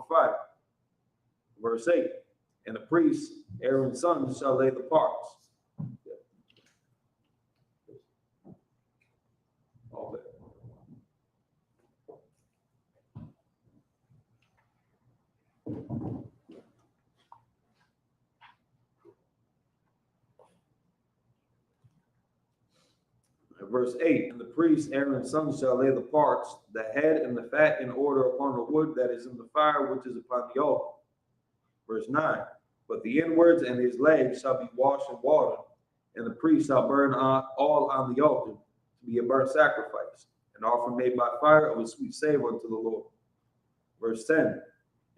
fire. Verse 8, and the priest, Aaron's sons, shall lay the parts. All that. Verse 8, and the priest, Aaron's sons, shall lay the parts, the head and the fat in order upon the wood that is in the fire, which is upon the altar. Verse 9, but the inwards and his legs shall be washed in water, and the priest shall burn all on the altar to be a burnt sacrifice, an offering made by fire of a sweet savor unto the Lord. Verse 10,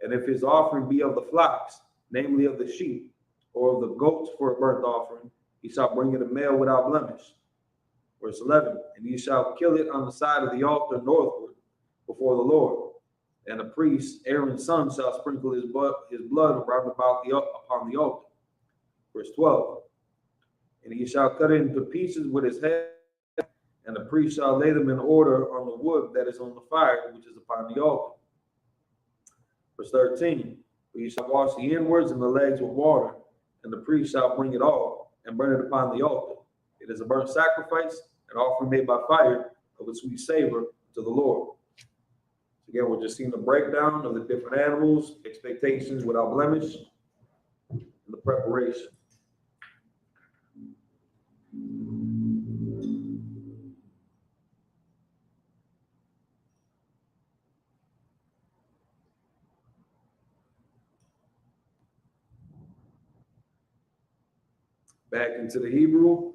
and if his offering be of the flocks, namely of the sheep, or of the goats for a burnt offering, he shall bring it a male without blemish. Verse 11, and he shall kill it on the side of the altar northward before the Lord. And the priest, Aaron's son, shall sprinkle his blood round about upon the altar. Verse 12, and he shall cut it into pieces with his head, and the priest shall lay them in order on the wood that is on the fire, which is upon the altar. Verse 13, but he shall wash the inwards and the legs with water, and the priest shall bring it all and burn it upon the altar. It is a burnt sacrifice, an offering made by fire of a sweet savor to the Lord. Again, we're just seeing the breakdown of the different animals, expectations without blemish, and the preparation. Back into the Hebrew.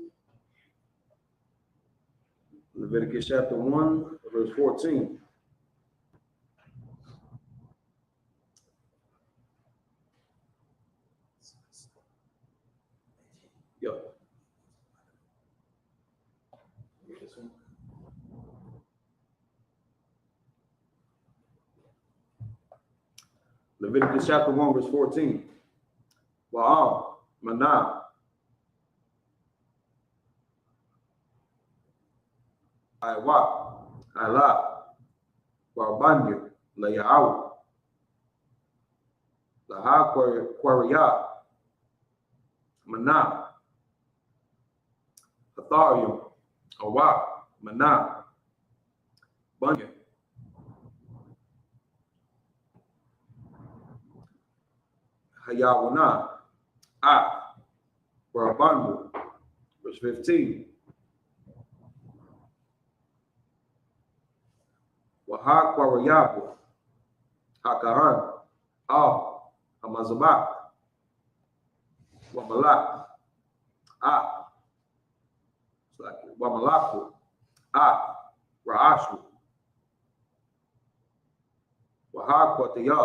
Leviticus chapter 1, verse 14. Yep. This one. Leviticus chapter 1, verse 14. Wa'al, manah. Aywa, Allah, Warbanya, Layahu, Laha Quaria, Mana, Atharium, Awa, Mana, Banya, Hayawana, Warbandu, verse 15. Waha Kwarayabu, Hakaran, Hamazabak, Wamalak, Wamalaku, Raashu, Waha Kwataya,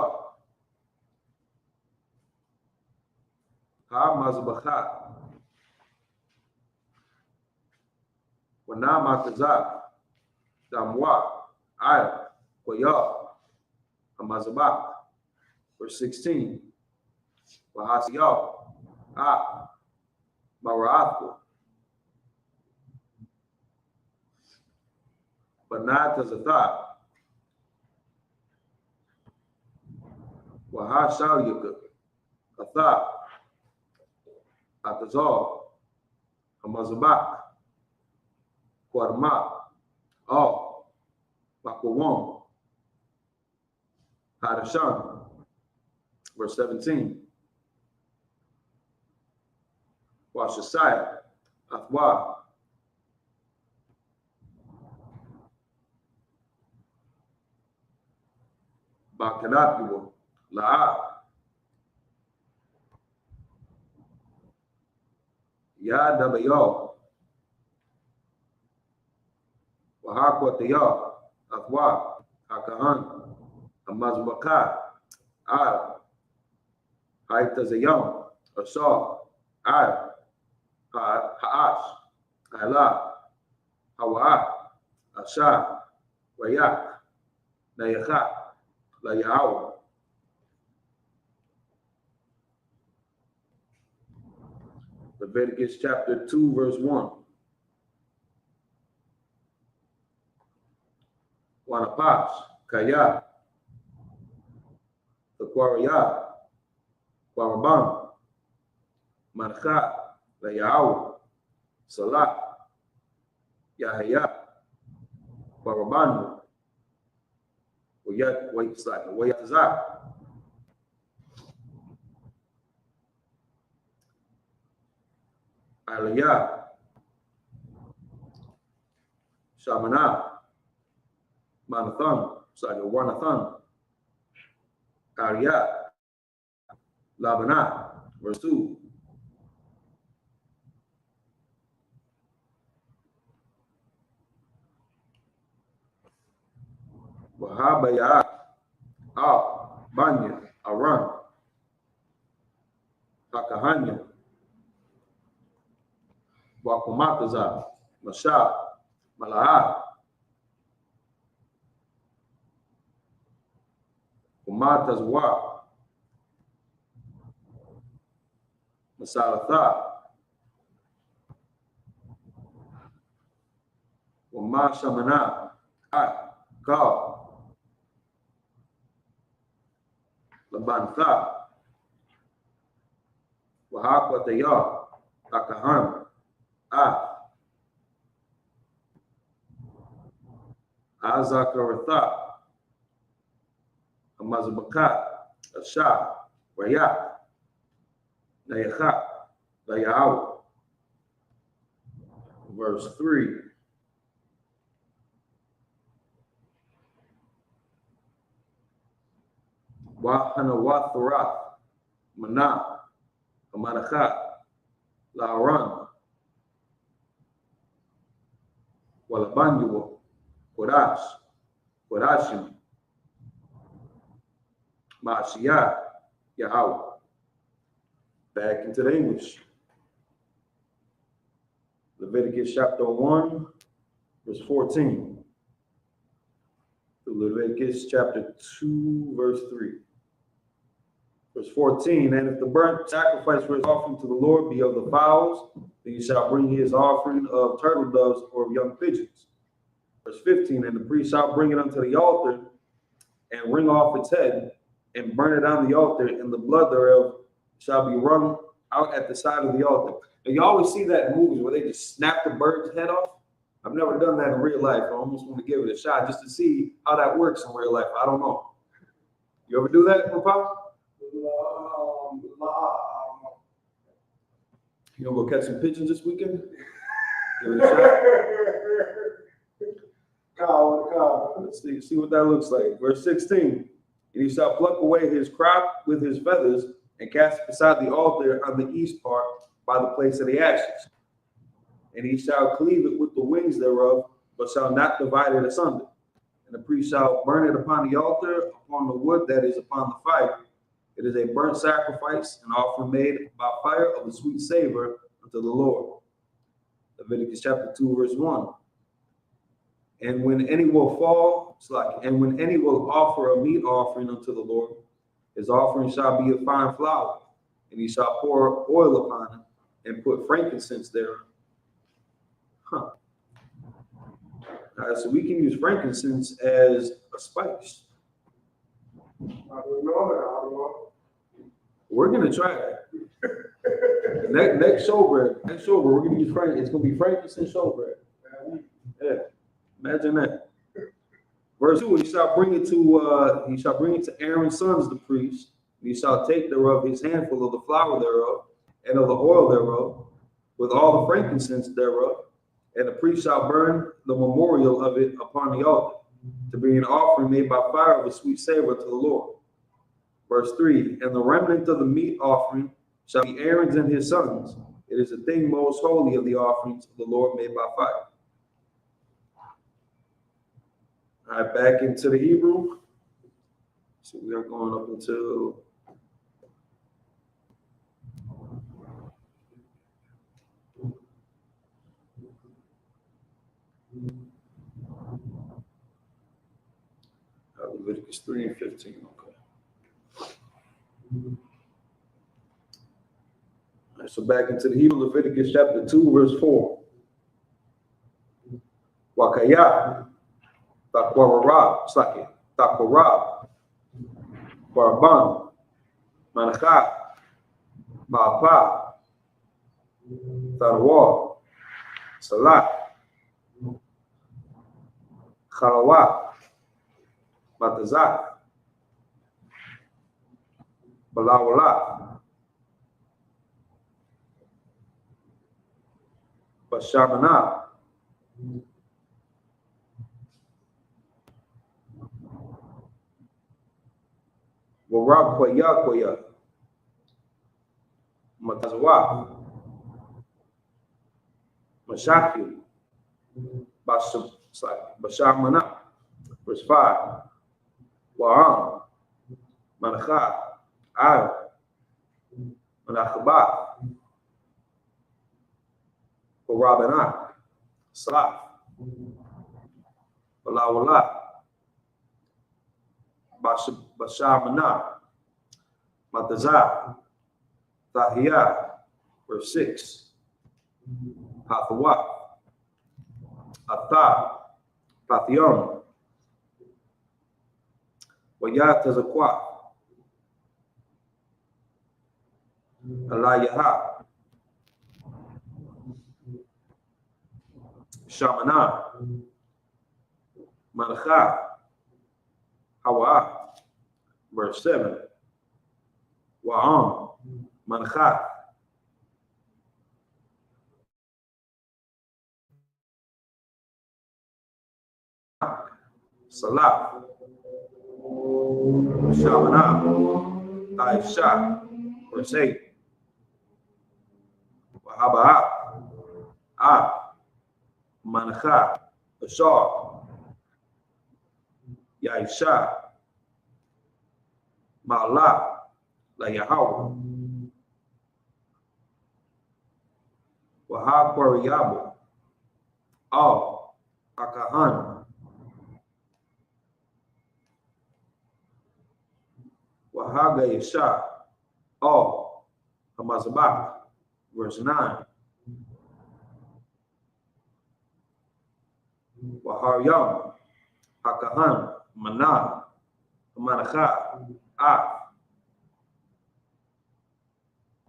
Mazabaka, Wanamakaza, Damwa, Aya, Koya, Hamazabak, verse 16. Wahasiya, Maraathu, Banatazatha, Wahashalyaka, Atha, Atazar, Hamazabak, Kwarma, Bakawam, Hadashan, verse 17. Washasai, Athwa, Bakanatu, La'a, Yadabayo, Wahakwataya, Athwa, Hakahan, Amazbaka, Haitazayam, Asar, Ha'ash, Ala, Hawa, Asha, Wayak, Nayacha, Layahu. Leviticus chapter 2, verse 1. Wanapash, Kaya, the Quaraya, Quaraban, Mancha, Layahu, Salat, Yahya, Quaraban, Wayatazak, Aliyah, Shamana, Manathan, Wanathan, Arya, Labana, verse 2. Wahabaya, Banya, Aran, Hakahanya, Wakumataza, Masha, Malaha, Kumatazwa, Masalatha, Wamashamana, Ka, Labantha, Wahakwataya, Akahan, Azakaratha, Amazabakat, Asha, Raya, Nayakha, Layahu. Verse 3. Wahanawatharat, Mana, Amanakhat, Laran, Walabanyu, Kodashim, Mashiach, Yahweh. Back into the English. Leviticus chapter 1, verse 14. Leviticus chapter 2, verse 3. Verse 14, and if the burnt sacrifice for his offering to the Lord be of the fowls, then you shall bring his offering of turtle doves or of young pigeons. Verse 15, and the priest shall bring it unto the altar and wring off its head and burn it on the altar, and the blood thereof shall be wrung out at the side of the altar. And you always see that in movies where they just snap the bird's head off. I've never done that in real life. I almost want to give it a shot just to see how that works in real life. I don't know. You ever do that, Papa? You gonna go catch some pigeons this weekend? Give it a shot. Let's see what that looks like. Verse 16. And he shall pluck away his crop with his feathers and cast it beside the altar on the east part by the place of the ashes. And he shall cleave it with the wings thereof, but shall not divide it asunder. And the priest shall burn it upon the altar, upon the wood that is upon the fire. It is a burnt sacrifice, an offering made by fire of a sweet savor unto the Lord. Leviticus chapter 2, verse 1. And when any will offer a meat offering unto the Lord, his offering shall be of fine flour, and he shall pour oil upon it and put frankincense therein. All right, so we can use frankincense as a spice. We're gonna try that. Next showbread, we're gonna use frankincense. It's gonna be frankincense showbread. Yeah, imagine that. Verse 2: he shall bring it to Aaron's sons, the priests. And he shall take thereof his handful of the flour thereof, and of the oil thereof, with all the frankincense thereof. And the priest shall burn the memorial of it upon the altar, to be an offering made by fire of a sweet savor to the Lord. Verse 3, and the remnant of the meat offering shall be Aaron's and his sons. It is a thing most holy of the offerings of the Lord made by fire. All right, back into the Hebrew. So we are going up until Leviticus 3 and 15. Okay. All right, so back into the Hebrew, Leviticus chapter 2, verse 4. Wakaya, Takwarab, Saki, Takwarab, Barban, Mancha, Ma'apa, Tarwa, Salat, Khalawat, Matazak, Balawala, Bashamana, Warakwayakwaya, Matazwa, Mashaki, Bashamana. Verse 5. Wa'am, Mancha, Al, Manachaba, Warabana, Salaf, Balawala, Bashamana, Matazah, Tahiyah. Verse 6. Pathawa, Atha, Pathion, Wayatazakwa, Alayaha, Shamana, Mancha, Hawa. Verse 7. Wa'am, Mancha, Salah, Shamana, Aisha. Verse 8. Wahaba, Mancha, Ashar, Yaisha, Ma'ala, Layahawa, Wahakwariyabu, Akahan, Wahaga Yesha, Hamazabak. Verse 9. Waharyam, Hakahan, Mana, Mancha,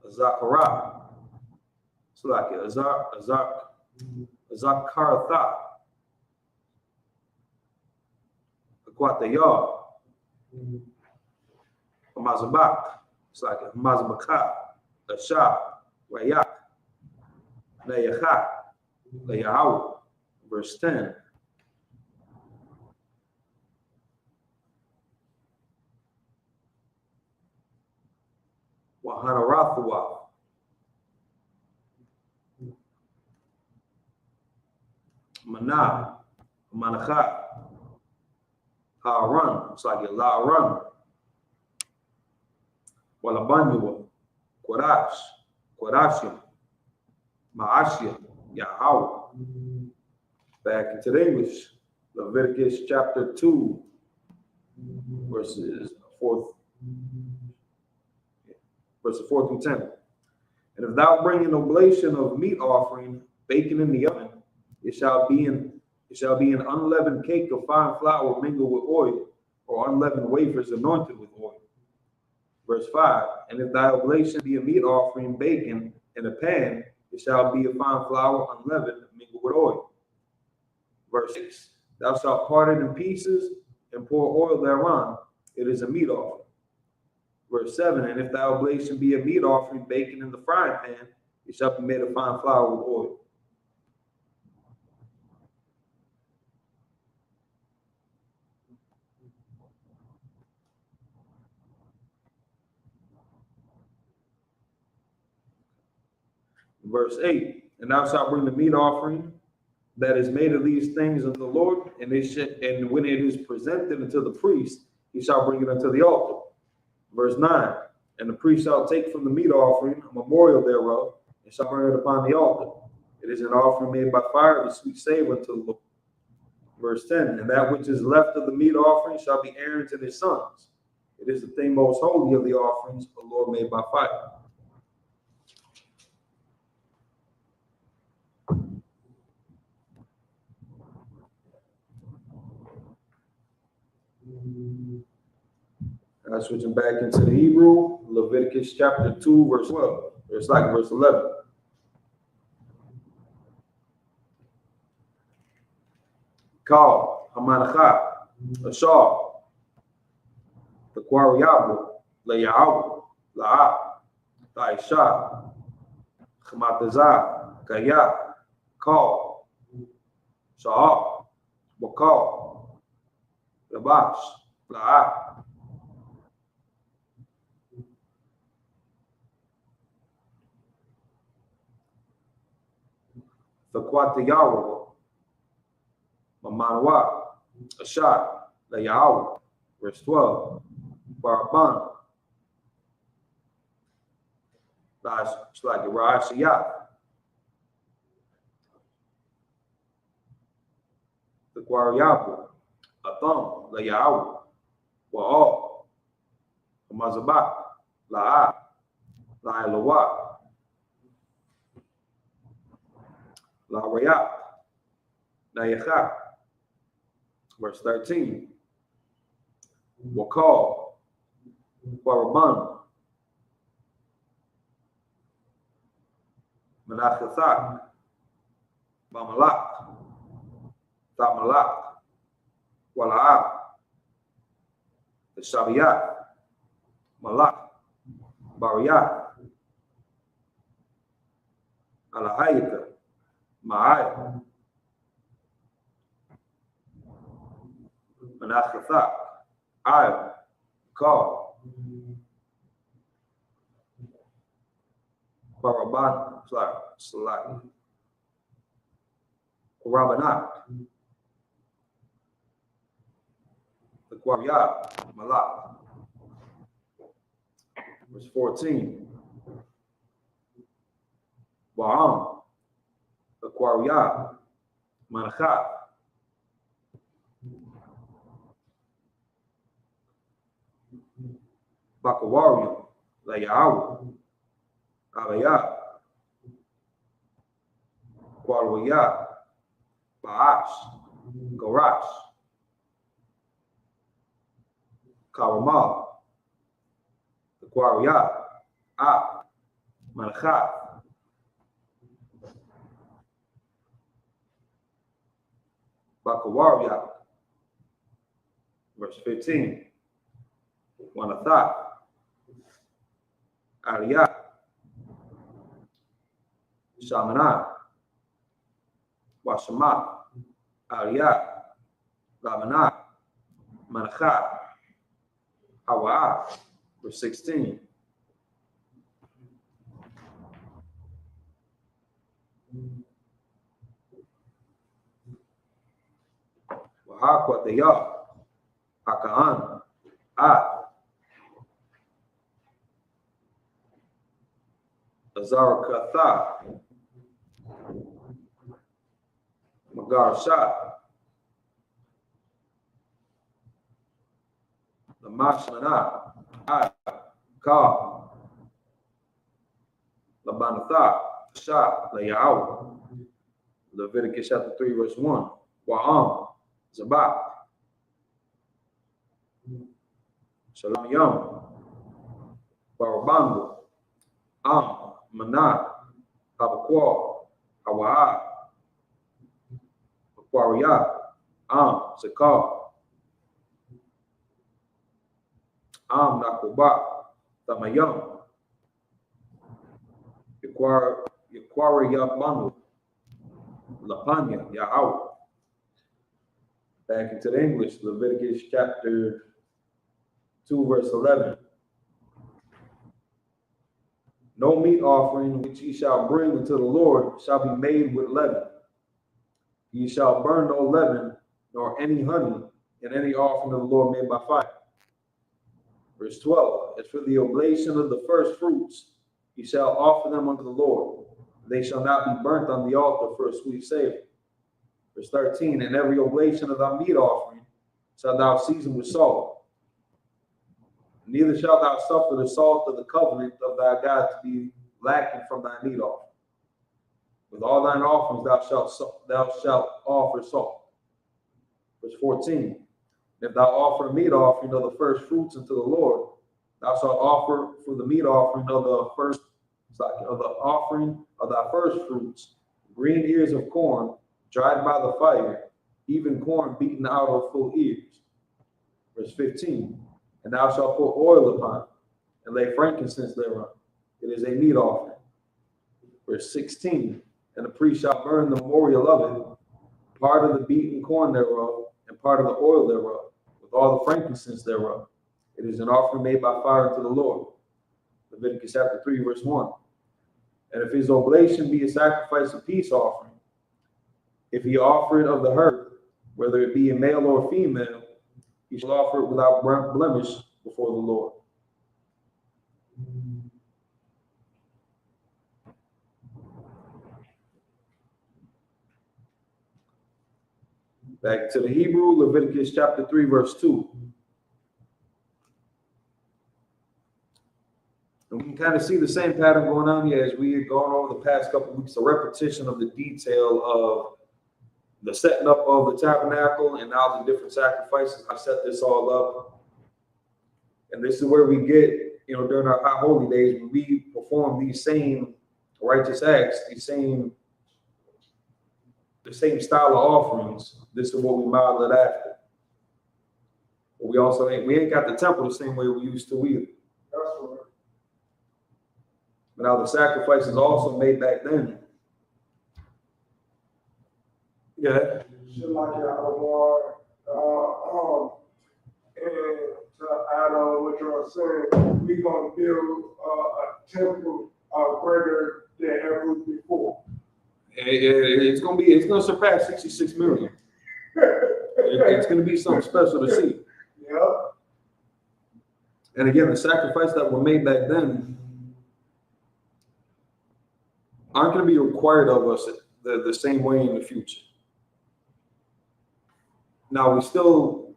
Azakara, Salaki, Azakartha, Akwatayar, Hamazabak, Salaki, Hamazabaka, Asha, Rayak, Layacha, Layahaw. Verse 10. Wahanarathwa, Mana, Mancha, Haran, it's like Laran, Walabanyua, Quadashim, Maashia, Yahweh. Back into the English, Leviticus chapter 2, verses 4 through 10. And if thou bring an oblation of meat offering, baking in the oven, it shall be an unleavened cake of fine flour mingled with oil, or unleavened wafers anointed with oil. Verse 5. And if thy oblation be a meat offering baken in a pan, it shall be a fine flour unleavened mingled with oil. Verse 6. Thou shalt part it in pieces and pour oil thereon. It is a meat offering. Verse 7. And if thy oblation be a meat offering baken in the frying pan, it shall be made of fine flour with oil. Verse 8. And thou shalt bring the meat offering that is made of these things unto the Lord, and when it is presented unto the priest, he shall bring it unto the altar. Verse 9. And the priest shall take from the meat offering a memorial thereof, and shall burn it upon the altar. It is an offering made by fire, of a sweet savor unto the Lord. Verse 10. And that which is left of the meat offering shall be Aaron's and his sons. It is the thing most holy of the offerings of the Lord made by fire. Switching back into the Hebrew. Leviticus chapter 2, verse 12. It's like verse 11. Call, Hamanacha, Ashar, the Quariabu, Layahu, La'a, Taisha, Hamatazah, Kaya, Call, Sha'ah, Wakal, Labash, La'a. The Quatayawa, Mamanawa, Ashar, Layahu, verse 12, Baraban, it's like a Ra'ashiyah. The Quariabu, Atham, Layahu, Wa'al, Mazabak, La'a, La'ilawa, La'rayat, Nayakha, verse 13, Wakal, Baraban, Menachathat, Bamalak, Tamalak, Wala'ah, the Shabiyat, Malak, Bariyat, Alahayta, Ma'ayah, Menachathat, Ayah, Kal, Baraban, Salak, Rabanat, the Quariat, Malak. Verse 14, Ba'am, the Quariat, Manachat, Bakawarium, Layahu, Abayat, Quarwiyat, Ba'ash, Garash, Karamal, the Quariat, Manachat, Bakawariat. Verse 15, Wanathat, Aliyah, Shamanah, Washamat, Aliyah, Lamanah, Manachat, Hawa'ah. Verse 16, Wahakwatayah, Hakaan, Azarakatha, Magarshah, the Mashmanah, Ka, Labanatha, Shah, Layahu, Leviticus chapter 3, verse 1, Wa'am, Zabak, Shalom Yom, Barabangu, Manah, Habakwal, Hawa'ah, Aquariyat, Zakar, Nakubat, Tamayam, Yaquariyat Manu, Lapanya, Yahweh. Back into the English, Leviticus chapter 2, verse 11. No meat offering which ye shall bring unto the Lord shall be made with leaven. Ye shall burn no leaven, nor any honey, in any offering of the Lord made by fire. Verse 12, as for the oblation of the first fruits, ye shall offer them unto the Lord. They shall not be burnt on the altar for a sweet savor. Verse 13, and every oblation of thy meat offering shalt thou season with salt. Neither shalt thou suffer the salt of the covenant of thy God to be lacking from thy meat offering. With all thine offerings thou shalt offer salt. Verse 14, if thou offer a meat offering of the first fruits unto the Lord, Thou shalt offer for the meat offering of the first, of the offering of thy first fruits, green ears of corn, dried by the fire, even corn beaten out of full ears. Verse 15. And thou shalt put oil upon it, and lay frankincense thereon. It is a meat offering. Verse 16. And the priest shall burn the memorial of it, part of the beaten corn thereof, and part of the oil thereof, with all the frankincense thereof. It is an offering made by fire unto the Lord. Leviticus chapter 3, verse 1. And if his oblation be a sacrifice of peace offering, if he offer it of the herd, whether it be a male or female, he shall offer it without blemish before the Lord. Back to the Hebrew, Leviticus chapter 3, verse 2. And we can kind of see the same pattern going on here as we had gone over the past couple of weeks, a repetition of the detail of the setting up of the tabernacle and now the different sacrifices. I set this all up. And this is where we get, during our high holy days, when we perform these same righteous acts, the same style of offerings. This is what we model it after. But we ain't got the temple the same way we used to either. That's right. But now the sacrifices also made back then. Yeah. Should like more, and to add on what you're saying, we're gonna build a temple greater than ever before. It's gonna surpass 66 million. It's gonna be something special to see. Yeah. And again, the sacrifices that were made back then aren't going to be required of us the same way in the future. Now, we still,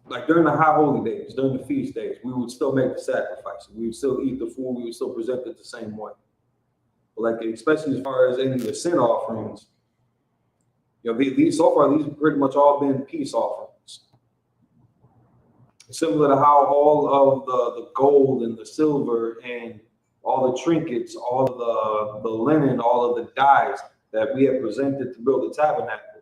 like during the high holy days, during the feast days, we would still make the sacrifices. We would still eat the food. We would still present it the same way. But like, especially as far as any of the sin offerings, these pretty much all been peace offerings. Similar to how all of the gold and the silver and all the trinkets, all of the linen, all of the dyes that we have presented to build the tabernacle,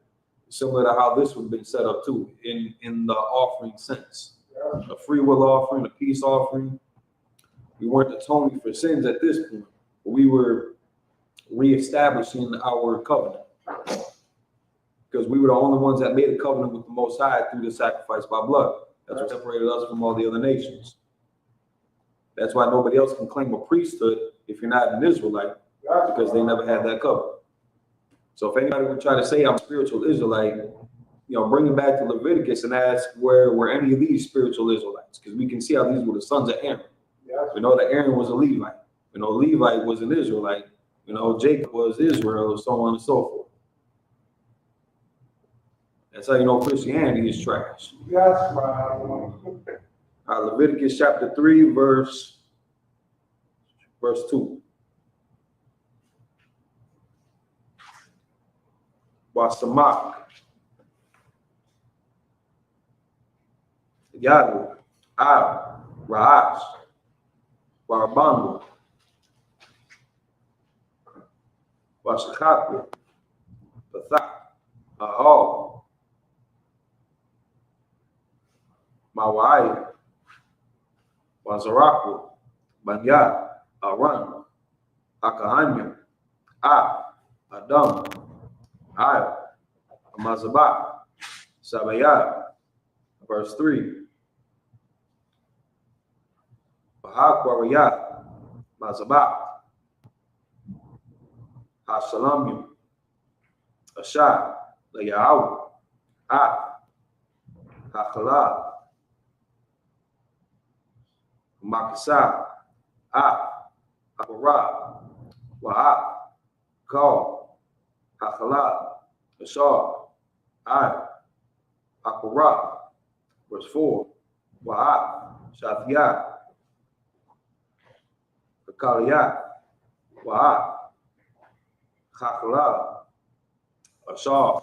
similar to how this would have been set up too, in the offering sense. A free will offering, a peace offering. We weren't atoning for sins at this point, but we were reestablishing our covenant. Because we were the only ones that made a covenant with the Most High through the sacrifice by blood. That's what separated us from all the other nations. That's why nobody else can claim a priesthood if you're not an Israelite, because they never had that covenant. So if anybody would try to say I'm a spiritual Israelite, bring it back to Leviticus and ask where were any of these spiritual Israelites, because we can see how these were the sons of Aaron. We know that Aaron was a Levite. We know Levite was an Israelite. Jacob was Israel, so on and so forth. That's how you know Christianity is trash. That's right. Leviticus chapter 3, verse 2. Wasamak. Yadu. Ab. Ra'ash. Warabandu. Washakatu. Pathak. Ahal. Mawai. Wazaraku, Banya, Aran, Akahanya, Adam, Amazabah, Sabaya. Verse 3. Bahakwaraya, Mazabah, Hashalamim, Asha, Layahu, Hakala, Makasa, Akara, Wa'a, Kal, Hakala, Ashar, Akara. Verse 4. Wa'a, Shathia, Kakalia, Wa'a, Hakala, Ashar,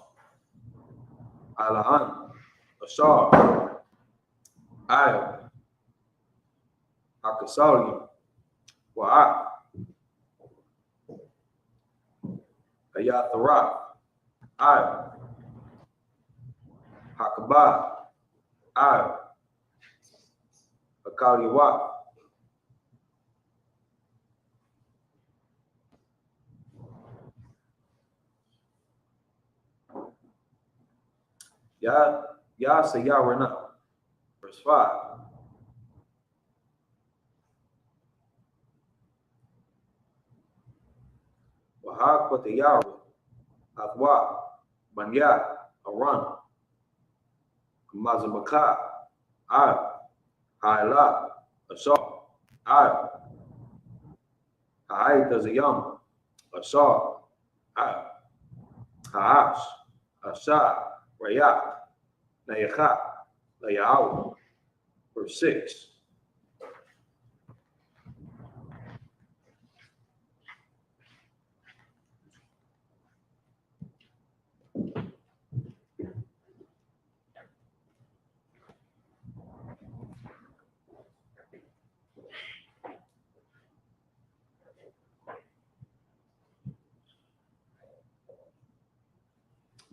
Alahan, Ashar, Akasalim, Wa'at, Ayathara, Ay, Hakabah, Ay, Akaliwa, Ya say Yarana. Verse 5. Wahak Patayara, Atwa, Banya, Aran, Mazabaka, Ad, Haila, Asar, Ad, Haai Tazayam, Asar, Ad, Haash, Asar, Rayak, Nayacha, Nayaw. Verse 6.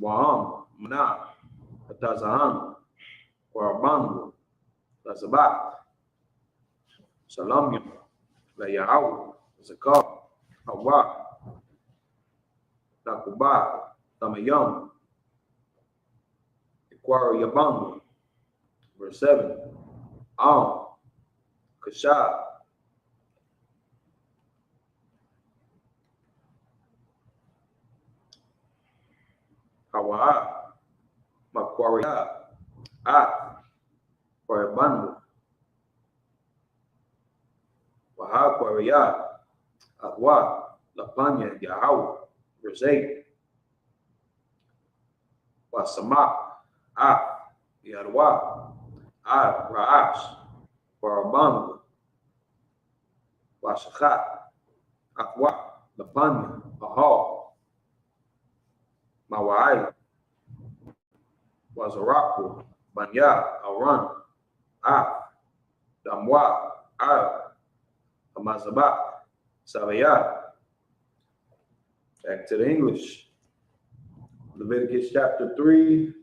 Waham, Mana, Atazahan, Warabangu, Lazabat, Salamyam, Layaw, Zakar, Hawa, Takuba, Tamayam, Ikwara Yabangu. Verse 7. Kasha, Hawa, Makwaria, Kwarabangu, Wahakwaria, Ahwa, Lapanya, Yahaw. Verse 8. Wasama, Yadwa, Ra'ash, Kwarabangu, Washakhat, Akwa, Lapanya, Ahal, Mawai, Wazaraku, Banya, Aran, Damwa, Amazaba, Savaya. Back to the English. Leviticus chapter 3.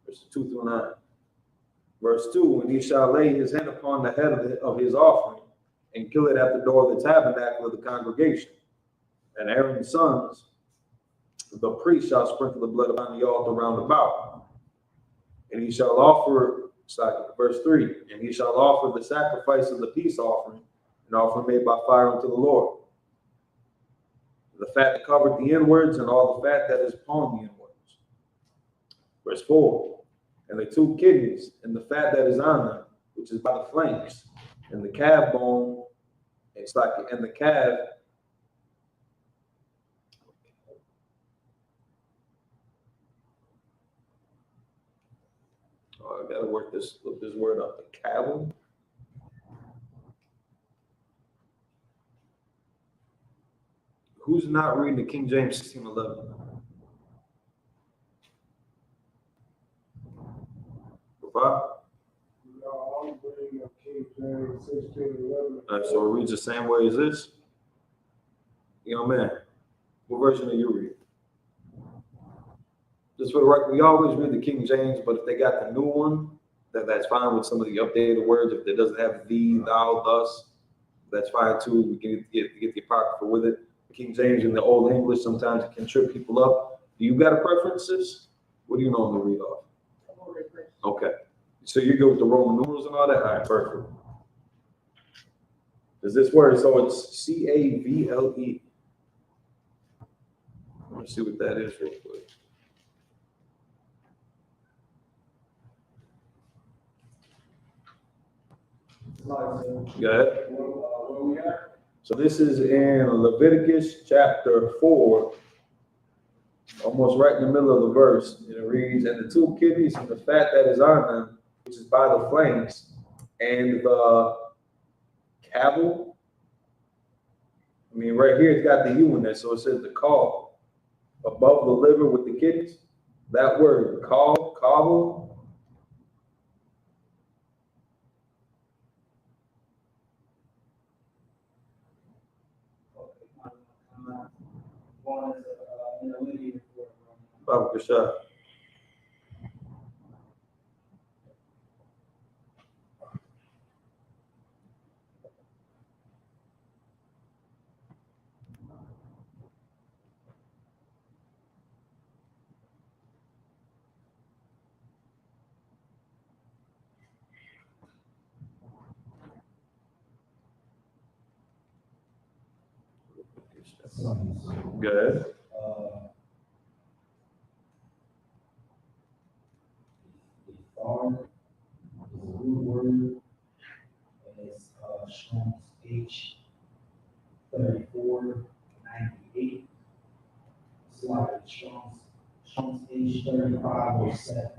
Verse 2 through 9. Verse 2, and he shall lay his hand upon the head of his offering and kill it at the door of the tabernacle of the congregation. And Aaron's sons, the priest, shall sprinkle the blood upon the altar round about. And he shall offer, verse 3, and he shall offer the sacrifice of the peace offering, an offering made by fire unto the Lord. The fat that covered the inwards and all the fat that is upon the inwards. Verse 4. And the 2 kidneys, and the fat that is on them, which is by the flanks, and the calf bone, and the calf. Oh, I gotta look this word up. The cavil. Who's not reading the King James 16:11? No, I'm reading the King James 16:11. All right, so it reads the same way as this. Man, what version are you reading? Just for the record, we always read the King James, but if they got the new one, that's fine with some of the updated words. If it doesn't have thee, thou, thus, that's fine too. We can get the Apocrypha with it. The King James and the Old English sometimes it can trip people up. Do you got a preferences? What do you normally read off? Okay. So you go with the Roman numerals and all that? All right, perfect. Is this word? So it's C-A-V-L-E. Let me see what that is real quick. Go ahead. So this is in Leviticus chapter 4, almost right in the middle of the verse. And it reads, and the 2 kidneys and the fat that is on them, which is by the flanks, and the cavil. I mean, right here, it's got the U in there, so it says the caul. Above the liver with the kidneys. That word, caul, cobble. Baba Kasha. Good. Is a root word, and it's Strong's H 3498. It's like Strong's H 3507,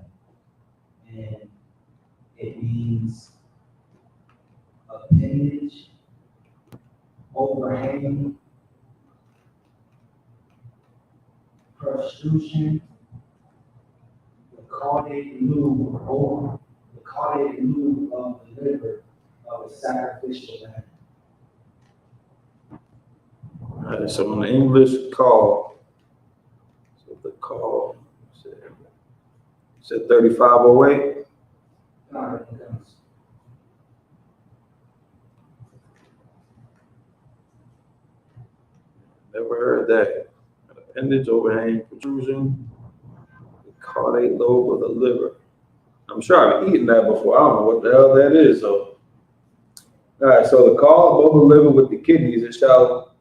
and it means appendage, overhang, protrusion, the caudate lobe of the liver of a sacrificial lamb. All right, so in the English caul, so the caul said 3508. Never heard that. An appendage, overhang, protrusion, the caudate lobe of the liver. I'm sure I've eaten that before. I don't know what the hell that is, though. All right, so the caul above the liver with the kidneys, it shall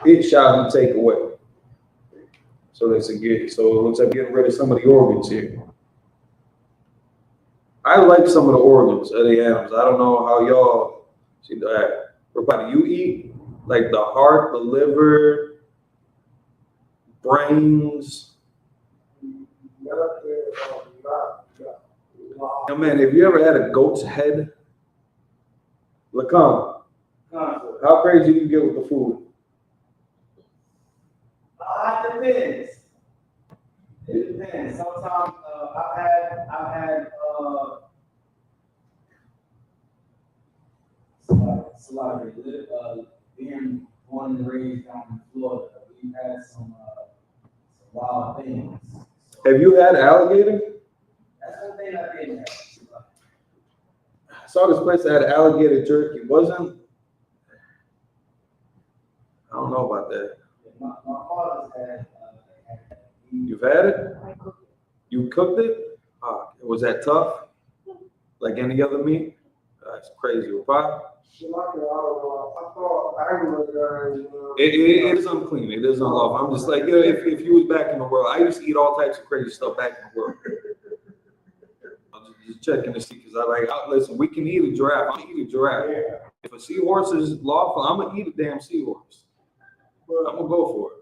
be taken away. So that's a good. So it looks like getting rid of some of the organs here. I like some of the organs of the animals. I don't know how y'all see that. What do you eat? Like the heart, the liver, brains. Now, man, have you ever had a goat's head? Lacan, how crazy do you get with the food? It depends. It depends. Sometimes I've had celebrity being born and raised down in Florida. We've had some wild things. So, Have you had alligator? that's one thing I didn't have. I saw this place that had alligator jerky. Wasn't, I don't know about that. My father's had You've had it? You cooked it? Was that tough? Like any other meat? That's crazy. Pop? It is unclean. It is unlawful. I'm just like, you know, if you was back in the world, I used to eat all types of crazy stuff back in the world. I'm just checking to see because listen, we can eat a giraffe. I'm gonna eat a giraffe. Yeah. If a seahorse is lawful, I'm gonna eat a damn seahorse. I'm gonna go for it.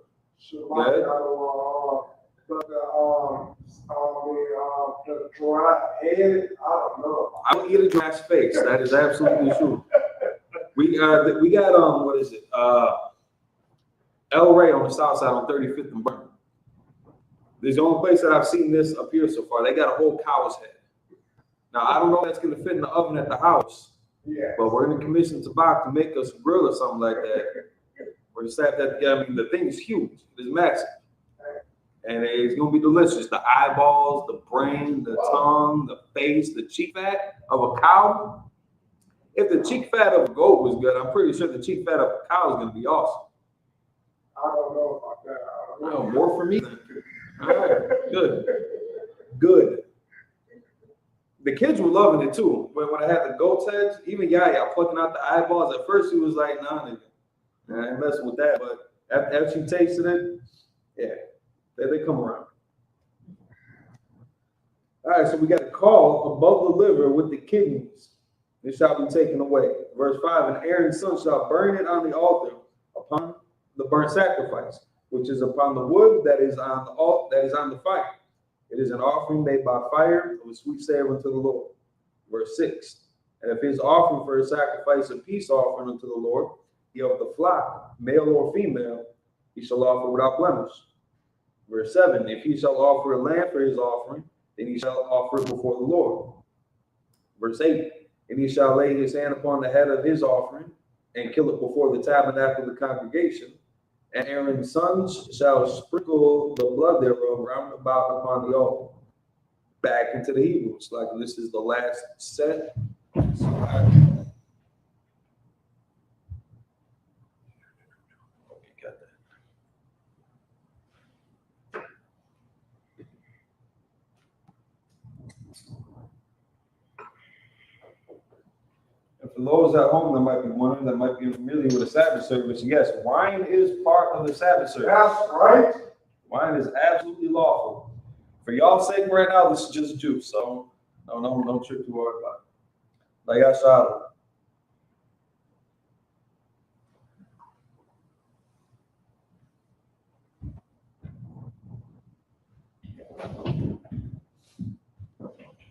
The dry head, I don't know. I would eat a giraffe's face. That is absolutely true. We got what is it? El Rey on the south side on 35th and Burn. This is the only place that I've seen this appear so far. They got a whole cow's head. Now I don't know if that's gonna fit in the oven at the house. Yeah. But we're in the commission to buy to make us a grill or something like that. We're gonna slap that together. I mean, the thing is huge. It's massive. And it's gonna be delicious. The eyeballs, the brain, the tongue, the face, the cheek fat of a cow. If the cheek fat of a goat was good, I'm pretty sure the cheek fat of a cow is gonna be awesome. I don't know about that. I don't know. More for me. All right, good. The kids were loving it too. When I had the goat's heads, even Yaya plucking out the eyeballs. At first, he was like, "Nah, nigga, I ain't messing with that." But after she tasted it, yeah. They come around. All right, so we got a caul above the liver with the kidneys. It shall be taken away. Verse 5, and Aaron's son shall burn it on the altar upon the burnt sacrifice, which is upon the wood that is on the fire. It is an offering made by fire of a sweet savor unto the Lord. Verse 6, and if his offering for a sacrifice a peace offering unto the Lord, of the flock, male or female, he shall offer without blemish. Verse 7, if he shall offer a lamb for his offering, then he shall offer it before the Lord. Verse 8, and he shall lay his hand upon the head of his offering and kill it before the tabernacle of the congregation. And Aaron's sons shall sprinkle the blood thereof round about upon the altar. Back into the Hebrews, like this is the last set. And for those at home that might be wondering, that might be familiar with the Sabbath service, yes, wine is part of the Sabbath service. That's right. Wine is absolutely lawful. For y'all's sake right now, this is just juice, so no trip too hard about it. Like I shot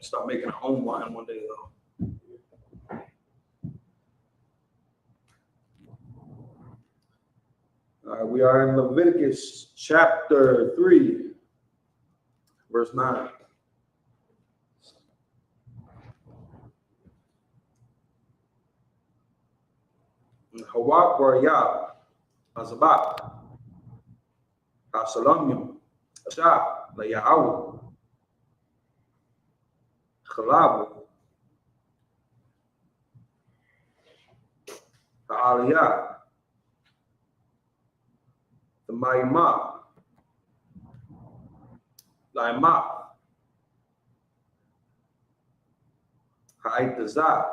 start making our own wine one day though. All right, we are in Leviticus chapter 3, verse 9. Hawak Bariyah, Azabak, Hasalamim, Ashab, Layahu, Khalabu, Ha'aliyah, the Maimah, Laimah, Ha'itazah,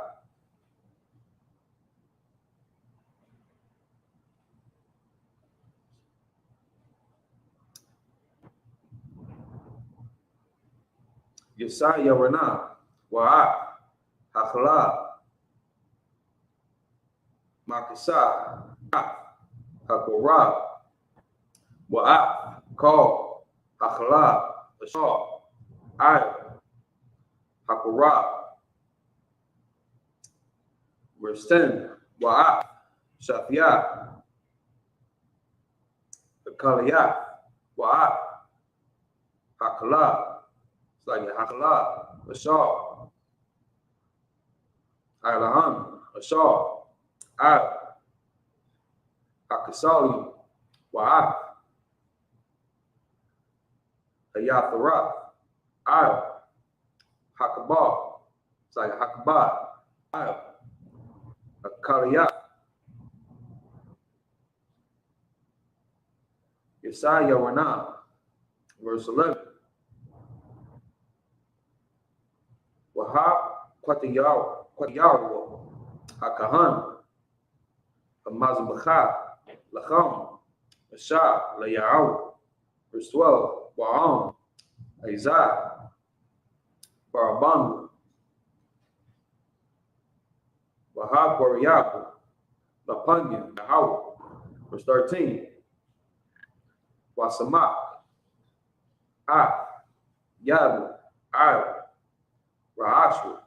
Yesaya Rana, Wa'at, Hachala, Makisa, Hakorah, Wa'at, Call, Hachala, Ashar, Ayah, Hakorah. Verse 10, Wa'at, Shafiyah, Hakaliyah, Wa'at, Hakala. It's like Hakala, Ashar, Aylahan, Ashar, Ayah, Hakasalim, Wa'at, Hayatharah, Ayah, Hakabah. It's like Hakabah, Ayah, Hakaliyah. Yesaya Rana, verse 11. Wahab Kwatiyawa, Hakahan, Hamazbacha, Lacham, Asha, Layahu. Verse 12. Wa'am, Isaac, Baraban, Wahab Bariyahu, Lapanya, Nahaw. Verse 13. Wasamak, Yabu, Ra'ashu,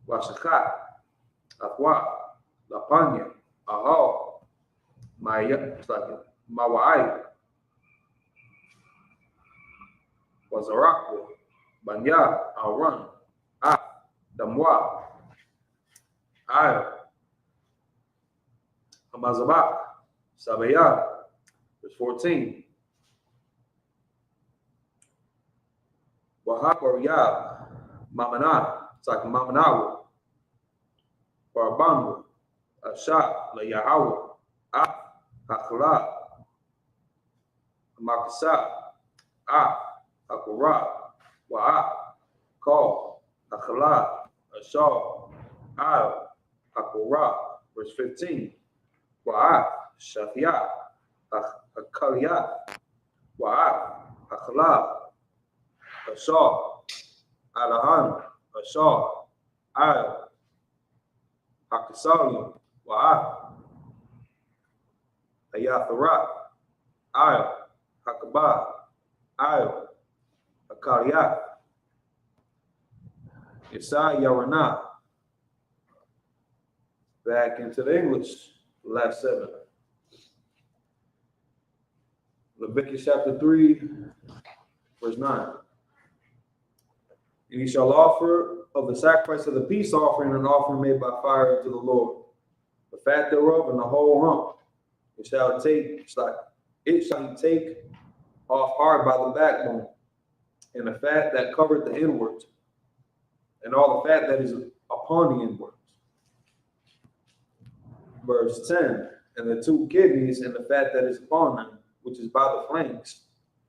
Wasakhat, Athwa, Lapanya, Ahal, Mawai, Wazarakwa, Banya, Aran, Damwa, Hamazabak, Sabaya. Verse 14. Wahab or Yab, Mamana, it's like Mamanawa, Barabanwa, Asha, Layahawa, Hakala, Makasa, Hakura, Wa'a, Call, Hakala, Ashar, Hakura. Verse 15. Wa'a, Shafiyah, Hakaliyah, Wa'a, Hakala, Ashar, Alahan, Ashar, Al, Hakasalim, Wa'a, Ayatharat, Al, Hakabah, Al, Hakaliyah, Yesaya Rana, Back into the English, the last 7. Leviticus chapter 3, verse 9. And he shall offer of the sacrifice of the peace offering an offering made by fire unto the Lord. The fat thereof and the whole rump. It shall he take off hard by the backbone, and the fat that covered the inwards, and all the fat that is upon the inwards. Verse 10, and the 2 kidneys and the fat that is upon them, which is by the flanks,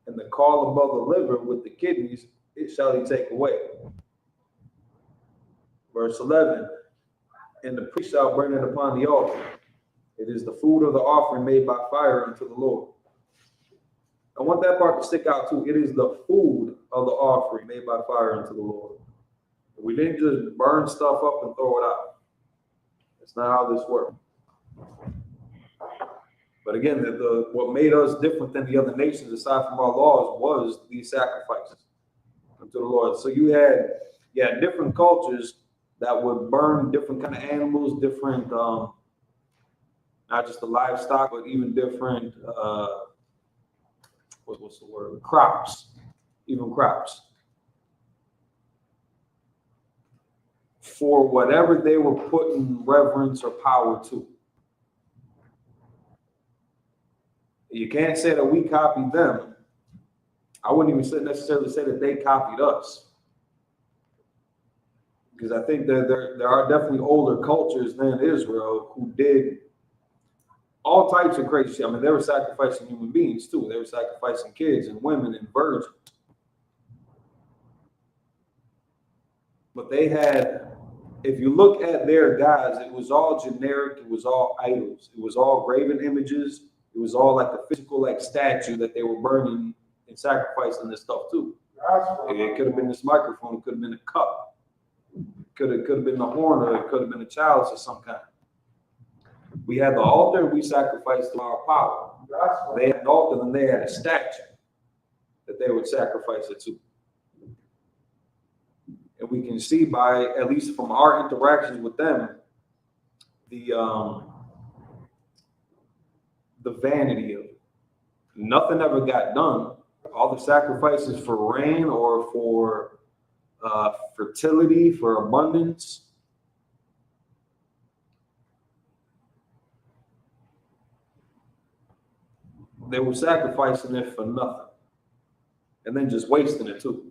and the caul above the liver with the kidneys, it shall he take away. Verse 11, and the priest shall burn it upon the altar. It is the food of the offering made by fire unto the Lord. I want that part to stick out too. It is the food of the offering made by fire unto the Lord. We didn't just burn stuff up and throw it out. That's not how this works. But again, what made us different than the other nations, aside from our laws, was these sacrifices unto the Lord. So you had different cultures that would burn different kind of animals, different, not just the livestock, but even different, what's the word? Crops, even crops. For whatever they were putting reverence or power to. You can't say that we copied them. I wouldn't even necessarily say that they copied us. Because I think that there are definitely older cultures than Israel who did all types of crazy shit. I mean, they were sacrificing human beings too. They were sacrificing kids and women and virgins. But they had, if you look at their gods, it was all generic. It was all idols. It was all graven images. It was all like the physical like statue that they were burning and sacrificing this stuff too. It could have been this microphone. It could have been a cup. Could have been the horn, or it could have been a chalice of some kind. We had the altar. We sacrificed to our power. They had an altar, and they had a statue that they would sacrifice it to. And we can see by, at least from our interactions with them, the vanity of it. Nothing ever got done. All the sacrifices for rain or for fertility, for abundance. They were sacrificing it for nothing. And then just wasting it too.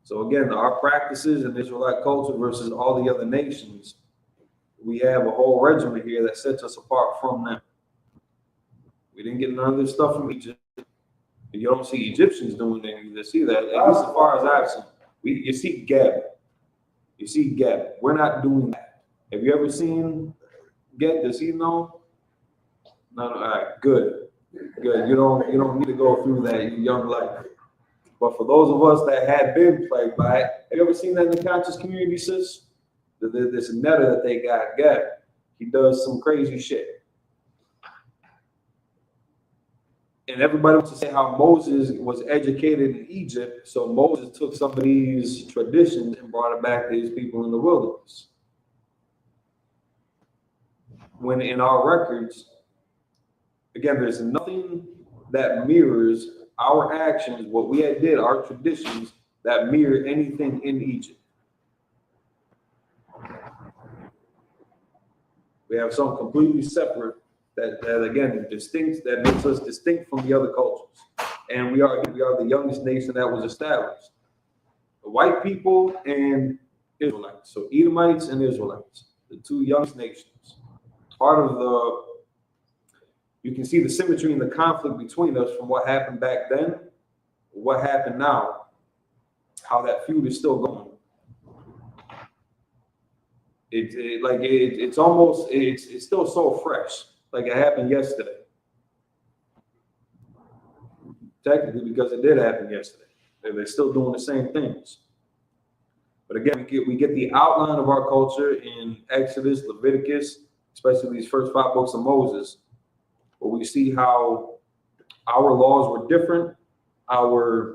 So again, our practices in Israelite culture versus all the other nations, we have a whole regimen here that sets us apart from them. We didn't get none of this stuff from Egypt. You don't see Egyptians doing anything to see that, at least as far as I've seen. You see Geb. You see Geb. We're not doing that. Have you ever seen Geb? Does he know? No, all right, good. Good. You don't need to go through that in young life. But for those of us that had been plagued by it, have you ever seen that in the conscious community, sis? This netter that they got, Geb. He does some crazy shit. And everybody wants to say how Moses was educated in Egypt, so Moses took some of these traditions and brought it back to his people in the wilderness. When in our records, again, there's nothing that mirrors our actions, what we had did, our traditions, that mirror anything in Egypt. We have something completely separate that again distinct, that makes us distinct from the other cultures. And we are the youngest nation that was established. The white people and Israelites. So Edomites and Israelites, the two youngest nations. Part of you can see the symmetry in the conflict between us from what happened back then, what happened now, how that feud is still going. It's almost still so fresh, like it happened yesterday. Technically, because it did happen yesterday. They're still doing the same things. But again, we get the outline of our culture in Exodus, Leviticus, especially these first 5 books of Moses, where we see how our laws were different, our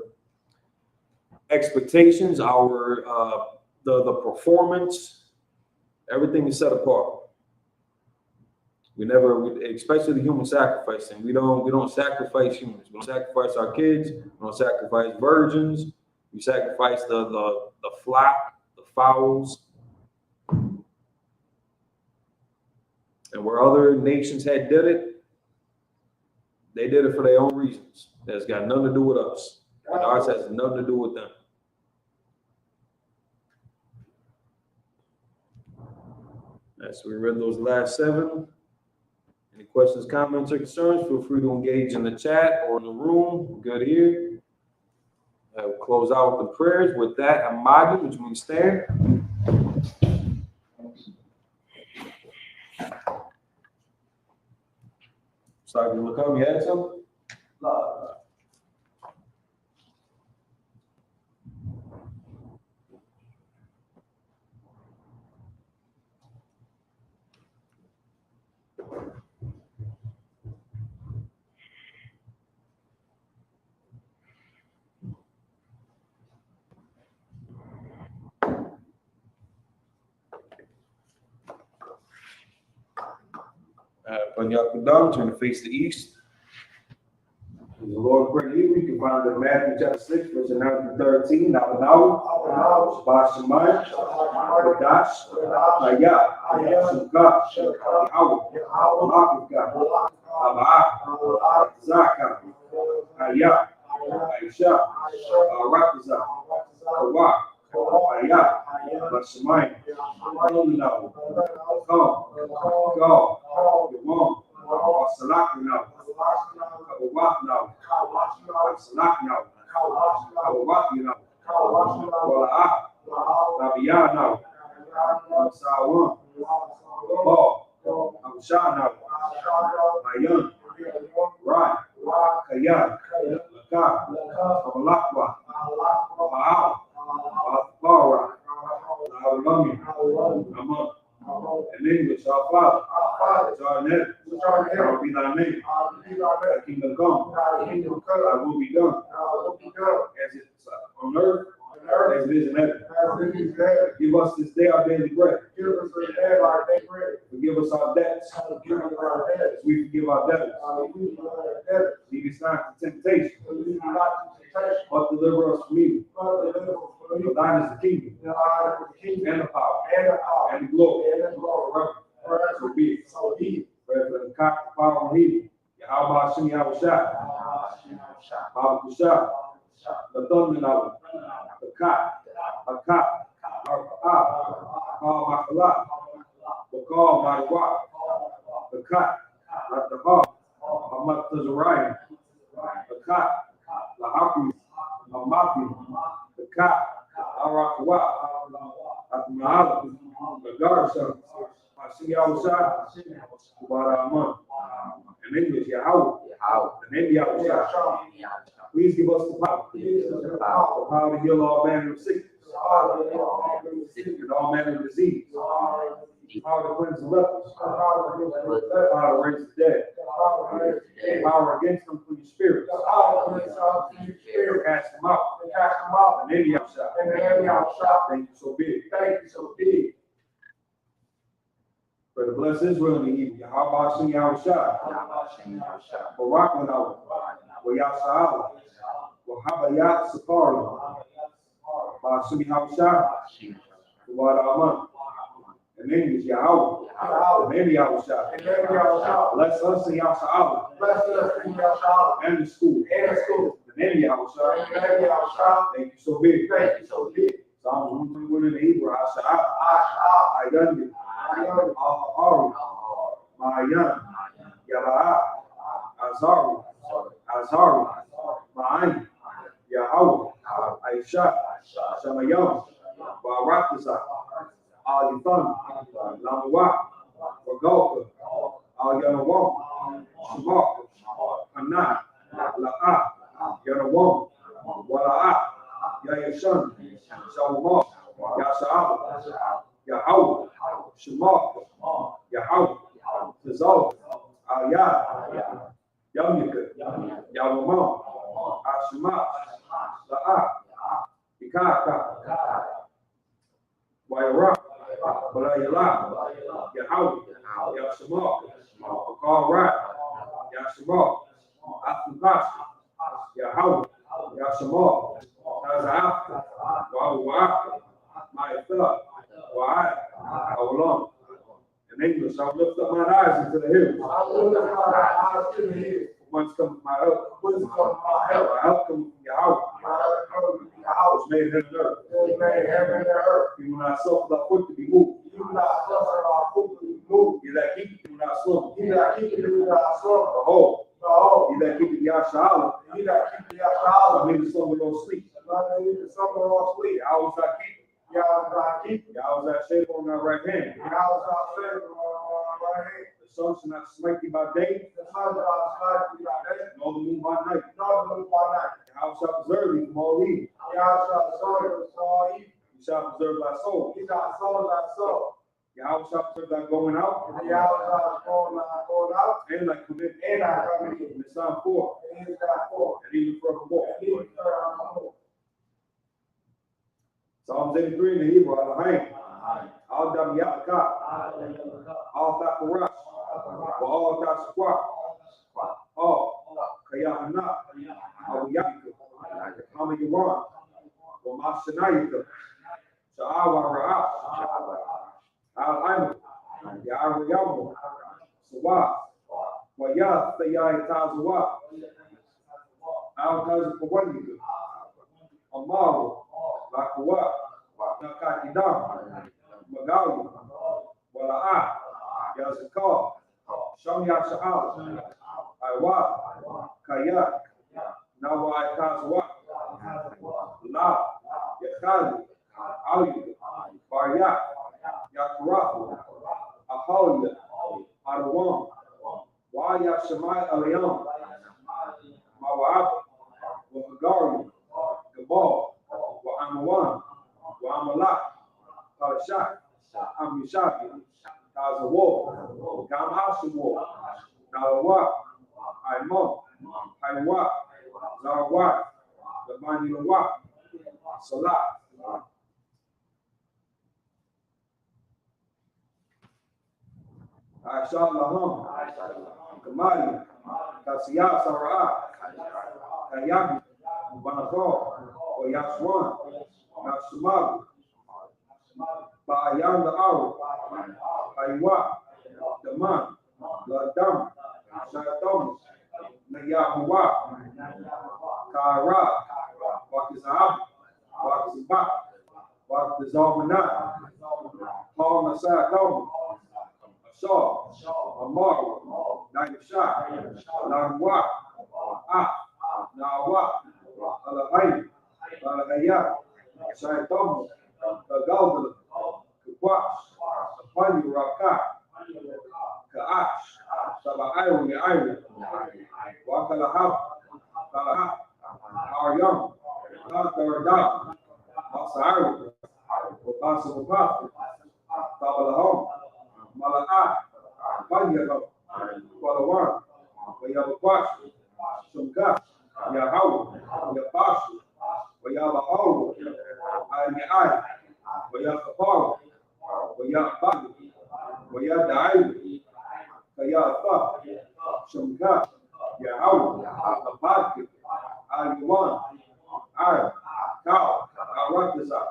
expectations, our the performance, Everything is set apart. Especially the human sacrificing. We don't sacrifice humans. We don't sacrifice our kids. We don't sacrifice virgins. We sacrifice the flock, the fowls. And where other nations did it, they did it for their own reasons. That's got nothing to do with us. And ours has nothing to do with them. So we read those last 7. Any questions, comments, or concerns? Feel free to engage in the chat or in the room. Good here. We'll close out with the prayers. With that, Amadi, which means stand. Sorry, you want to come? You had something? No. When y'all come down, turn to face the east. The Lord great evil, you can find it in Matthew chapter 6, verse 9 to 13. Now, Shabbat Shemayim, Kodash, Hayah, Isupk, Yahweh, Abba, Zaka, Hayah, Aisha, Rakazah, Kawah, Hayah, Bashemayim, Elunau, God, Yawam, Salak now, Kawah now, Salak now, Kawah now, Wala'ah, Nabiyah now, Sawan, Paul, Amshah now, Mayan, Rai, Kayah, Lakah, Amalakwa, Ma'al, Bara, La'ulami, Aman. In English, our Father, which art in heaven, hallowed be thy name. Thy kingdom come, thy will be done, as it is on earth, as it is in heaven. Give us this day our daily bread. Forgive us our debts, as we forgive our debtors. Lead us not to temptation, but deliver us from evil. For thine is the kingdom, and the power, and the glory, forever. So be it. Forever the cock, the power, and evil. Yahweh Hashem Yahweh Shai. Baba Kushah. The thunder now. The cock. The cock. Call Makalah. The call Madawa. The cock. Like the hawk. Amat Tazariah. The cock. The Haku. Amafi. The cock. Arakwa. Atmahala. The Garsa. Hashem Yahweh Shai. Kubara. In English, Yahweh. The name Yahweh Shai. Please give us the power. The power to heal all manner of sickness. And all manner of disease. Power to cleanse the lepers. Power to raise the dead. Power against them from your spirit. Cast them out. And then Yahweh. Thank you so big. For the bless Israel in the evening. Yahweh Hashem Yahweh Shai. Barak Lanawa. Wayasa'ala. Wahabayat Safari. Hashem Yahweh Shai. Wada Aman. In English, Yahweh. The name Yahweh Shai. Bless us in Yahweh. And the school. The name Yahweh Shai. Thank you so big. Psalms 121 in the Hebrew. Hasha'ah. Ayan. Ahari. Ma'ayan. Yaba'ah. Azari. Ma'ayin. Yahweh. Aisha. Shamayam. Barakazah. Al-Yathan. Lamawah. Wagalka. Al-Yanawam. Shabbat. Hanah. La'ah. Yanawam. Wala'ah. Yayashan. Shalomah. Yasha'ah. Yahweh. Shema. Yahweh. Tazal. Ayah. Yamika. Yawamah. Ashima. La'ah. Ikaka. Wayara. Balayala. Yashma, Atlukash, Yahweh, Yashma, Yazaf, Wa'af, Ma'ifah, Wa'ad, Awlam. In English, I lift up my eyes into the hills. I will lift my eyes to the hills. Whence comes my help? Whence comes my help? My help comes from Yahweh. My help comes from Yahweh. Which made heaven and earth. Who made heaven and earth. He will not suffer thy foot to be moved. You will not suffer our foot to be moved. He that keepeth you will not slumber. He that keepeth you will not slumber. Behold, Behold, he that keepeth Yahshua, he that keepeth Yahshua, shall neither slumber nor sleep. not neither slumber nor sleep. Yahweh shall keep it. Yahweh shall keep it. Yahweh shall shade on thy right hand. Yahweh shall save you on our right hand. The sun shall not smite thee by day, The sun shall smite thee by day, nor the moon by night. nor the moon by night. Yahweh shall preserve thee from all evil. Yahweh shall serve us from all evil. He shall preserve thy soul. He shall save thy soul. Yahweh shall preserve thy going out, And Yahweh shall going out, and thy coming in. and thy coming in. In Psalm 4, And he is thy forth. and even forevermore. And he is forevermore. Psalms 83 in the Hebrew, Al-Haim, Al-Dam Ya'akah, Al-Thakarash, Al-Thakashwa, Al-Kayahana, Al-Ya'ika, Al-Yawan, Al-Mashanayika, Sha'awa Ra'ash, Al-Ayman, Ya'arayamu, Sawa, Wayah, Thayai Tazawa, Al-Kazakawanyika, Amaru, Lakawa, Nakatidam, Magawi, Wala'ah, Yazakar, Shamya Sha'al, Iwa, Kayak, Nawa Tazwa, La, Yakhali, Aliyah, Baryak, Yakarafu, Ahaliya, Adawam, Waya Shemai Aliyam, Mawab, Wahagari, Gabal, Wa'amawan, Wa'amalak, Kalashak, Amishaki, Tazawo, Gamhashawo, Nalawa, Aimon, Haiwa, Zarwa, Lamanilawa, Salah. Aisha Laham, Kamali, Kasiyah Sara'ah, Kayabi, Banakor, Oyaswan, Nasumabu, Ba'ayan the Aru, Aiwa, Daman, Ladam, Shayatomus, Nayahuwa, Kara, Wakizahab, Wakizabak, Wakizalmanat, Paul Nasayatomus, Shaw, Amaru, Nayashah, Langwa, Nawa, Alahai, Alahaya, Shayatomus, Kagalda, Kakwash, Apani Raka, Kaash, Sabairu, Iron, Wakalahab, Kalahab, Aryam, Kakarada, Masairu, Basabapa, Tabalahom, Malaka, Panyagam, Palawan, Wayabakwash, Shumka, Yahaw, Yapash, Wayabahaw, Ayai, Wayakapaw, Wayabag, Wayadai, Kayafa, Shumka, Yahaw, Abad, Ayuan, Ay, Cow, Aratazak.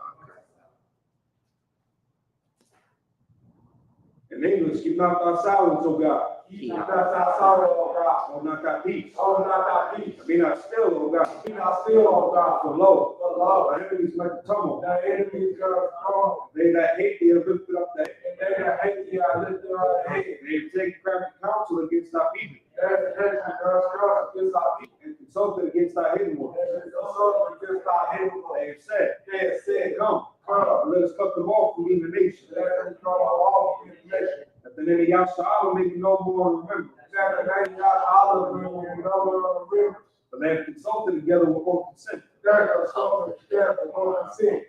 In English, keep not thy silence, O God. Keep not thy sorrow, O God. Hold not thy peace. Hold not thy peace. Be not still, O God. Be not still, O God. For lo, For lo, thy enemies make a tumult. thy enemies are strong. They that hate thee have lifted up their head. And they that hate thee are lifted up their head. They have taken crafty counsel against thy people, Their intention does trust against our people. and consulted against thy hidden ones. There is no soul against our hidden one. They have said, They have said, Come, come, let us cut them off from the nation. let us come all in the nation. That the name of Yahshua may be no more remembered. That the name of Yahshua will be no more remembered. But they have consulted together with all consent. There are some together for the sin.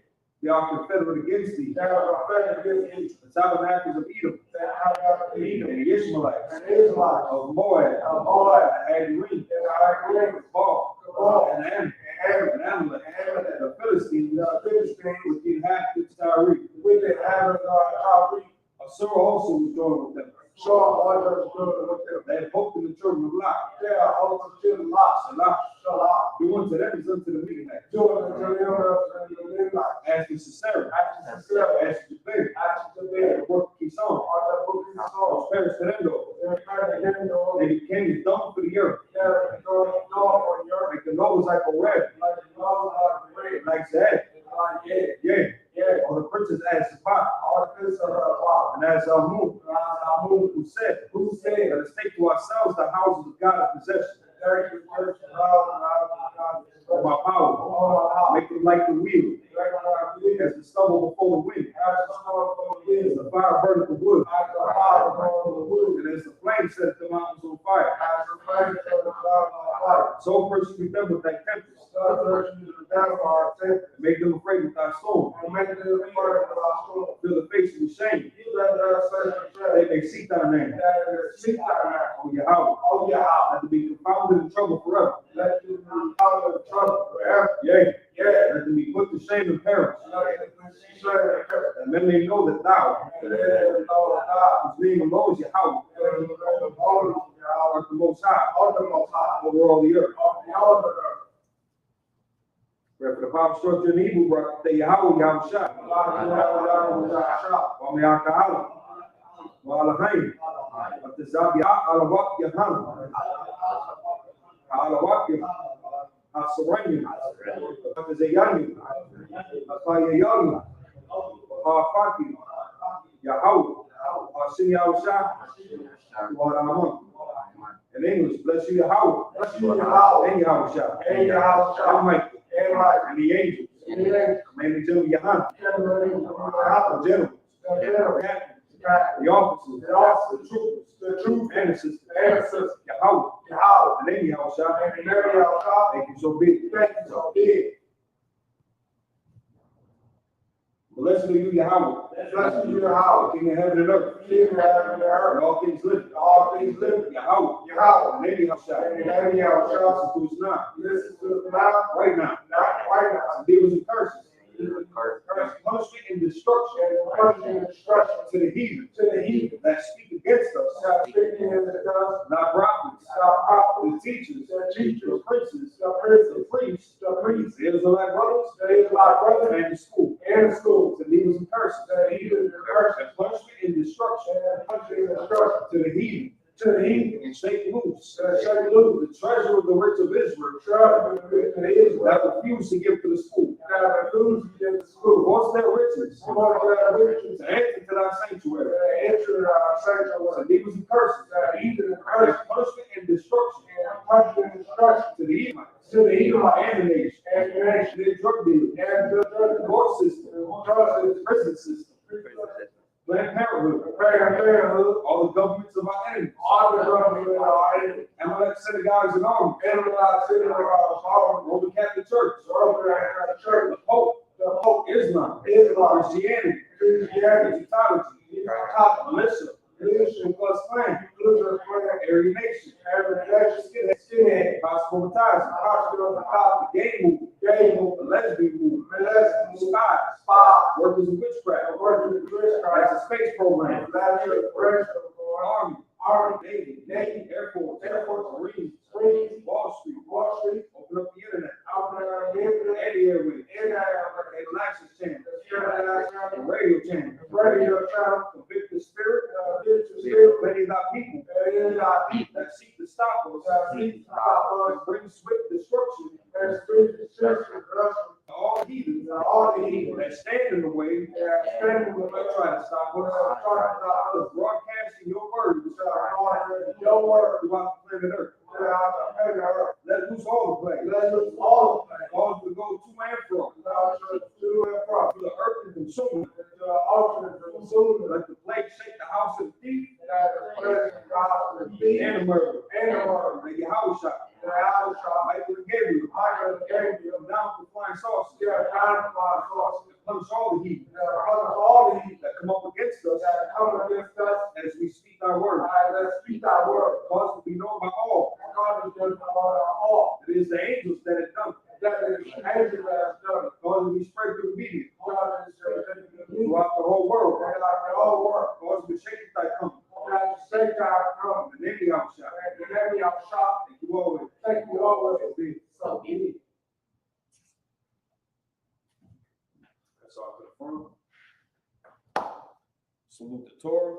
They are confederate against thee. There are offended against thee. The tabernacles of Edom, That have not been and eaten. the Ishmaelites, And Israelites, of Moab, of Moab, and Agreen, and Agree, Baal, Baal, and Ammon, and Ammon, and Amalek, and Amalek, the Philistines, the Philistines, with the inhabitants of Tyre. with the inhabitants of Tyre. Assur also was joined with them. So all just good with them. They have hope in the children of life. They are all the children lost. Allah. We want to them is unto the midnight. Doing it to them in the midnight. As the sincerity. As the As the faith. As the day. The work keeps on. All the book is Those on. parents to them though. They They became dumb for the earth. they're going for your Like the Noah's like a rabbit. like the laws of the red. Like that. Like yeah. Yeah. Yeah. Or the princess asked the pot. All the things are wow. And as Moon, who said, let us take to ourselves the houses of God in possession. Of my power. Make them like the wheel. As the stubble before the wind. As the fire burneth the wood. And as the flame sets the mountains on fire. So persecute them with thy tempest. Make them afraid with thy storm. Fill the face with shame. They may seek thy name. Oh Yahweh. Not to be confounded in trouble forever. Yea. Let them be put to shame and perish. And men may know that thou, whose name alone is Yahweh, art the most high over all the earth. For the power structure in Hebrew, brought the Yahweh Yahushua. Wamiakahala. Walahaim. But the Zabia Alawak Yahana. Alawak Asaranya. But the Zayani. Akayayana. Hafaki. Yahweh. Asim Yahusha. Waraman. In English, bless you Yahweh. And Yahusha. And Michael. And the angels. Mainly to Yahan. The generals. The officers. The troops. And the sisters. Yahweh. And then Yahusha. Thank you so big. Blessed are you, Yahweh. King of heaven and earth. And all things living. Yahweh. And then Yahusha. Listen to us now. Right now. And devils and curses. Punishment and destruction. To the heathen. That speak against us. Not prophets. The teachers. The princes. The priests. The Israelite brothers. And the school. To devils and curses. And punishment and destruction. To the heathen. And shake loose. The treasure of the rich of Israel. That refuse to give to the school. What's their riches? To enter to thy sanctuary. To devils and curses. And punishment and destruction. To the Edomites. And the nation. The drug dealers. The court system. The prison system. Planned Parenthood. All the governments of our enemies. Amalek synagogues and armies. Roman Catholic Church. The Pope. Islam. Christianity. Egyptology. Militia. Ku Klux Klan. Aryan Nation. Skinhead. Cosmopolitanism. The gay movement. The lesbian movement. Spies. Workers of witchcraft. As a space program. Army. Navy. Air Force. Marines. Wall Street. Open up the internet. And the airways. And the access channel. The radio channel. Convict the spirit. Many of thy people that seek to stop us. And bring swift destruction. All heathens that stand in the way. Try to stop us. Broadcasting your words throughout the planet Earth. Let loose all the plagues. Cause to go to and fro. To the earth and consume it. Let the plague shake the house of the thief and the murderer. And Yahushua. Michael and Gabriel. Come down from flying saucers. Punish all the heathen that come up against us as we speak our word. Cause to be known by all. It is the angels that have done it. Cause to be spread through the media throughout the whole world. Cause to shake thy company. always. Thank you always. So be it. That's all to the front. Salute the Torah.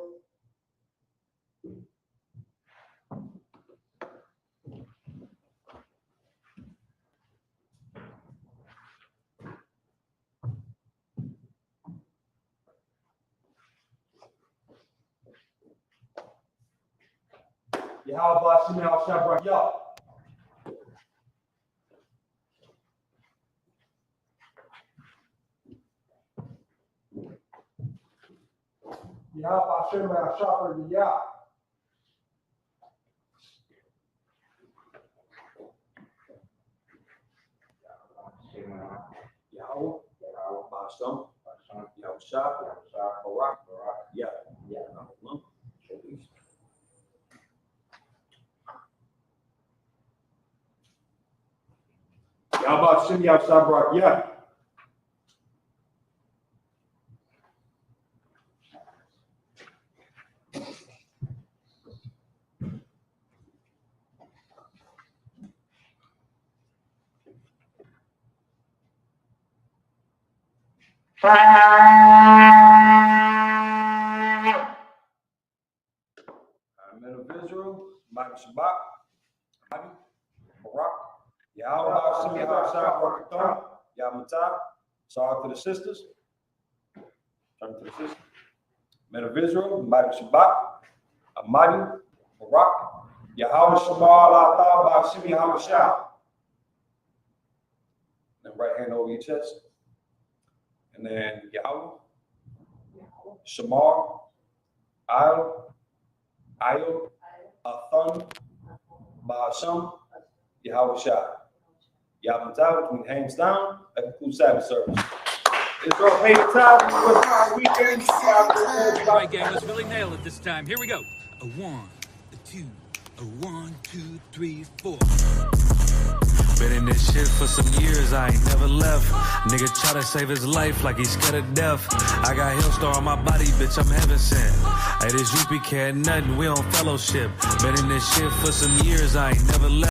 Yahweh Shemel Shabrak Yah. Yahweh Shemel Shabrak Yah. Yahweh, Basham, Yahushua, Barak, yeah, Yahweh Shemel Shabrak Yah. Men of Israel, Mighty Shabbat, Mighty Barak, Yahweh, Hashem, Yahushua, Barakatam, Yahmatah. Sorry to the sisters. Turn to the sisters. Men of Israel, Mighty Shabbat, Mighty Barak, Yahweh Shabbat, Allah, Hashem, Yahushua. Then right hand over your chest. And then Yahweh, Shamar, Ayel, Athon, Ba'asham, Yahushua. Yahmatah, between hands down, that concludes Sabbath service. Israel paid the tithe for the weekend. All right, gang, let's really nail it this time. Here we go. A 1, a 2, a 1, 2, 3, 4. Been in this shit for some years, I ain't never left. Nigga try to save his life like he's scared of death. I got Hillstar on my body, bitch, I'm heaven sent. Hey, this UP can't nothing, we on fellowship. Been in this shit for some years, I ain't never left.